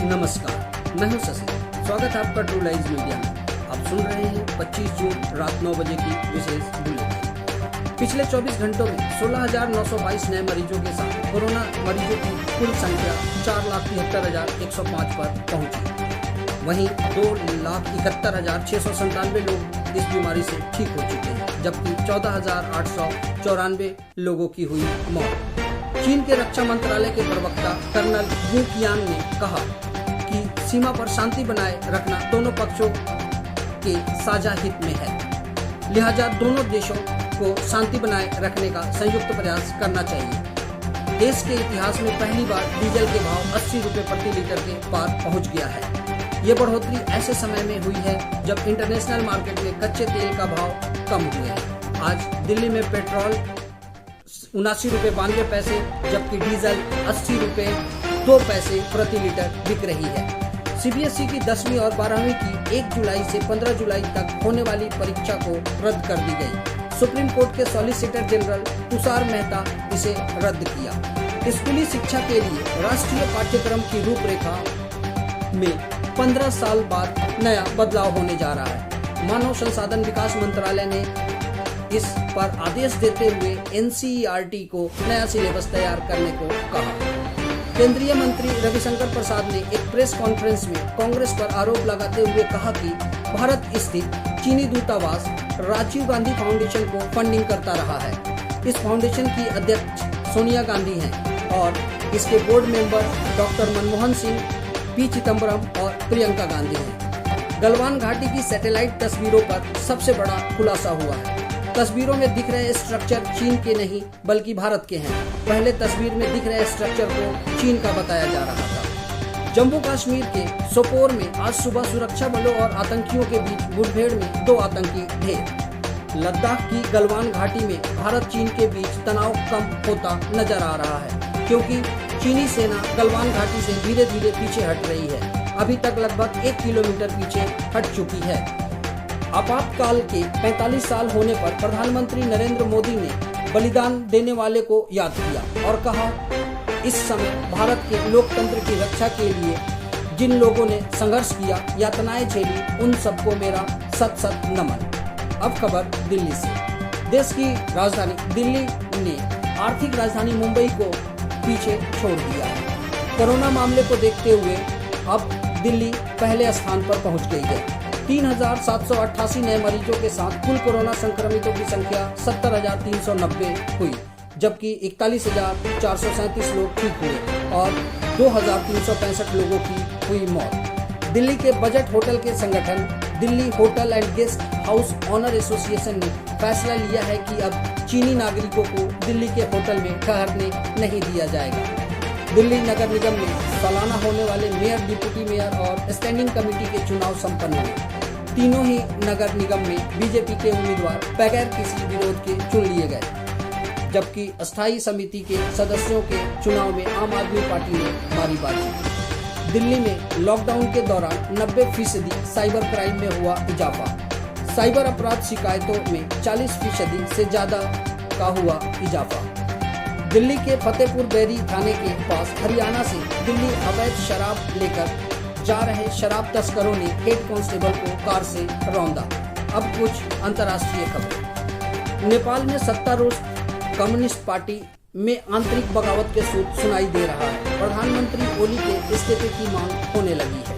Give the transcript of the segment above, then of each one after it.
नमस्कार, मैं हूं शशि। स्वागत है आपका ट्रू लाइज मीडिया में। आप सुन रहे हैं 25 जून रात 9 बजे की विशेष बुलेटिन। पिछले 24 घंटों में 16,922 नए मरीजों के साथ कोरोना मरीजों की कुल संख्या 4,73,105 पर पहुंची। वहीं 2,71,697 लोग इस बीमारी से ठीक हो चुके हैं, जबकि 14,894 लोगों की हुई मौत। चीन के रक्षा मंत्रालय के प्रवक्ता कर्नल वू कियान ने कहा कि सीमा पर शांति बनाए रखना दोनों पक्षों के साझा हित में है, लिहाजा दोनों देशों को शांति बनाए रखने का संयुक्त प्रयास करना चाहिए। देश के इतिहास में पहली बार डीजल के भाव 80 रुपए प्रति लीटर के पार पहुंच गया है। ये बढ़ोतरी ऐसे समय में हुई है जब इंटरनेशनल मार्केट में कच्चे तेल का भाव कम हुए हैं। आज दिल्ली में पेट्रोल 79 रुपए 92 पैसे, जबकि डीजल 80 रुपए 2 पैसे प्रति लीटर बिक रही है। सीबीएसई की 10वीं और 12वीं की 1 जुलाई से 15 जुलाई तक होने वाली परीक्षा को रद्द कर दी गई। सुप्रीम कोर्ट के सॉलिसिटर जनरल तुषार मेहता इसे रद्द किया। स्कूली शिक्षा के लिए राष्ट्रीय पाठ्यक्रम की रूपरेखा में 15 साल बाद नया बदलाव होने जा रहा है। मानव संसाधन विकास मंत्रालय ने इस पर आदेश देते हुए एनसीईआरटी को नया सिलेबस तैयार करने को कहा। केंद्रीय मंत्री रविशंकर प्रसाद ने एक प्रेस कॉन्फ्रेंस में कांग्रेस पर आरोप लगाते हुए कहा कि भारत स्थित चीनी दूतावास राजीव गांधी फाउंडेशन को फंडिंग करता रहा है। इस फाउंडेशन की अध्यक्ष सोनिया गांधी हैं और इसके board member doctor Manmohan Singh, P Chidambaram और प्रियंका गांधी हैं। गलवान घाटी की सैटेलाइट तस्वीरों पर सबसे बड़ा खुलासा हुआ है। तस्वीरों में दिख रहे स्ट्रक्चर चीन के नहीं बल्कि भारत के हैं। पहले तस्वीर में दिख रहे स्ट्रक्चर को चीन का बताया जा रहा था। जम्मू कश्मीर के सोपोर में आज सुबह सुरक्षा बलों और आतंकियों के बीच मुठभेड़ में 2 आतंकी ढेर। लद्दाख की गलवान घाटी में भारत चीन के बीच तनाव कम होता नजर आ रहा है, क्योंकि चीनी सेना गलवान घाटी से धीरे धीरे पीछे हट रही है। अभी तक लगभग 1 किलोमीटर पीछे हट चुकी है। आपातकाल के 45 साल होने पर प्रधानमंत्री नरेंद्र मोदी ने बलिदान देने वाले को याद किया और कहा, इस समय भारत के लोकतंत्र की रक्षा के लिए जिन लोगों ने संघर्ष किया, यातनाएं झेली, उन सबको मेरा सत सत नमन। अब खबर दिल्ली से। देश की राजधानी दिल्ली ने आर्थिक राजधानी मुंबई को पीछे छोड़ दिया है। कोरोना मामले को देखते हुए अब दिल्ली पहले स्थान पर पहुंच गई है। 3,788 नए मरीजों के साथ कुल कोरोना संक्रमितों की संख्या 70,390 हुई, जबकि 41,437 लोग ठीक हुए और 2,365 लोगों की हुई मौत। दिल्ली के बजट होटल के संगठन Delhi hotel and guest house owner association ने फैसला लिया है कि अब चीनी नागरिकों को दिल्ली के होटल में ठहरने नहीं दिया जाएगा। दिल्ली नगर निगम में सालाना होने वाले मेयर, डिप्टी मेयर और स्टैंडिंग कमेटी के चुनाव संपन्न हुए। तीनों ही नगर निगम में बीजेपी के उम्मीदवार बगैर किसी विरोध के चुन लिए गए, जबकि अस्थायी समिति के सदस्यों के चुनाव में आम आदमी पार्टी ने मारी बाजी। दिल्ली में लॉकडाउन के दौरान 90% साइबर क्राइम में हुआ इजाफा। साइबर अपराध शिकायतों में 40% से ज्यादा का हुआ इजाफा। दिल्ली के फतेहपुर बैरी थाने के पास हरियाणा से दिल्ली अवैध शराब लेकर जा रहे शराब तस्करों ने हेड कांस्टेबल को कार से रौंदा। अब कुछ अंतर्राष्ट्रीय खबर। नेपाल में सत्तारूढ़ कम्युनिस्ट पार्टी में आंतरिक बगावत के सूर सुनाई दे रहा है। प्रधानमंत्री ओली के इस्तीफे की मांग होने लगी है।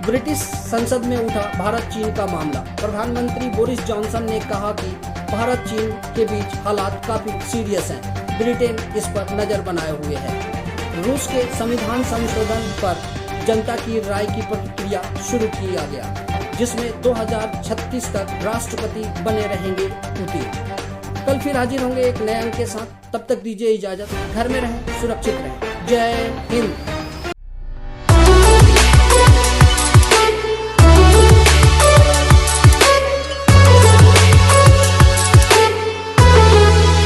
ब्रिटिश संसद में उठा भारत चीन का मामला। प्रधानमंत्री बोरिस जॉनसन ने कहा कि भारत चीन के बीच हालात काफी सीरियस हैं। ब्रिटेन इस पर नजर बनाए हुए है। रूस के संविधान संशोधन पर जनता की राय की प्रक्रिया शुरू किया गया, जिसमें 2036 तक राष्ट्रपति बने रहेंगे पुतिन। कल फिर हाजिर होंगे एक नए अंक के साथ। तब तक दीजिए इजाजत। घर में रहें, सुरक्षित रहें। जय हिंद।